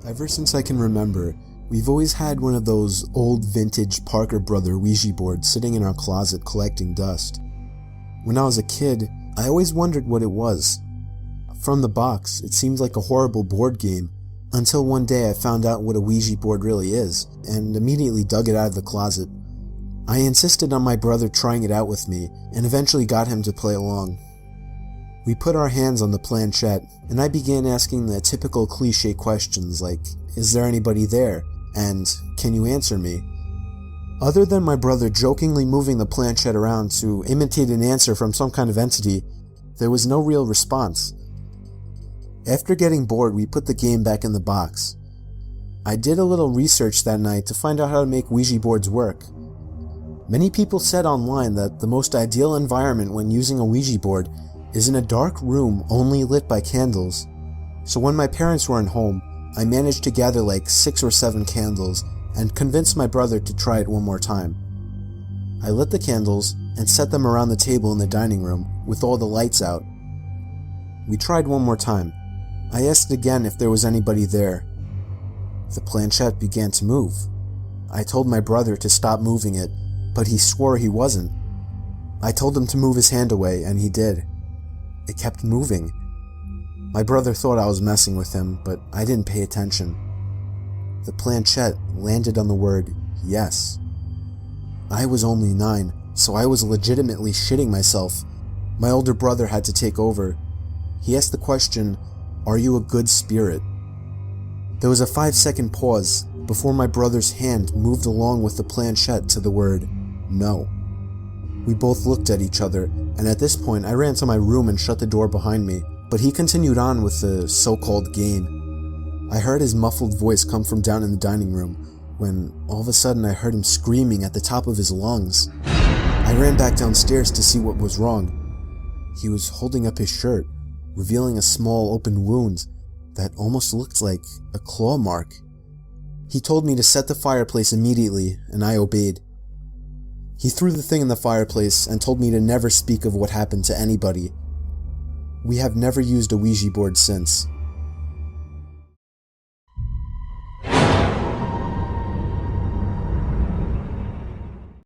Ever since I can remember, we've always had one of those old vintage Parker Brother Ouija boards sitting in our closet collecting dust. When I was a kid, I always wondered what it was. From the box, it seemed like a horrible board game, until one day I found out what a Ouija board really is, and immediately dug it out of the closet. I insisted on my brother trying it out with me, and eventually got him to play along. We put our hands on the planchette, and I began asking the typical cliché questions like, "Is there anybody there?" and "Can you answer me?" Other than my brother jokingly moving the planchette around to imitate an answer from some kind of entity, there was no real response. After getting bored, we put the game back in the box. I did a little research that night to find out how to make Ouija boards work. Many people said online that the most ideal environment when using a Ouija board is in a dark room only lit by candles. So when my parents weren't home, I managed to gather like 6 or 7 candles and convinced my brother to try it one more time. I lit the candles and set them around the table in the dining room with all the lights out. We tried one more time. I asked again if there was anybody there. The planchette began to move. I told my brother to stop moving it, but he swore he wasn't. I told him to move his hand away, and he did. It kept moving. My brother thought I was messing with him, but I didn't pay attention. The planchette landed on the word yes. I was only 9, so I was legitimately shitting myself. My older brother had to take over. He asked the question, "Are you a good spirit?" There was a 5-second pause before my brother's hand moved along with the planchette to the word no. We both looked at each other, and at this point I ran to my room and shut the door behind me, but he continued on with the so-called game. I heard his muffled voice come from down in the dining room, when all of a sudden I heard him screaming at the top of his lungs. I ran back downstairs to see what was wrong. He was holding up his shirt, revealing a small open wound that almost looked like a claw mark. He told me to set the fireplace immediately, and I obeyed. He threw the thing in the fireplace and told me to never speak of what happened to anybody. We have never used a Ouija board since.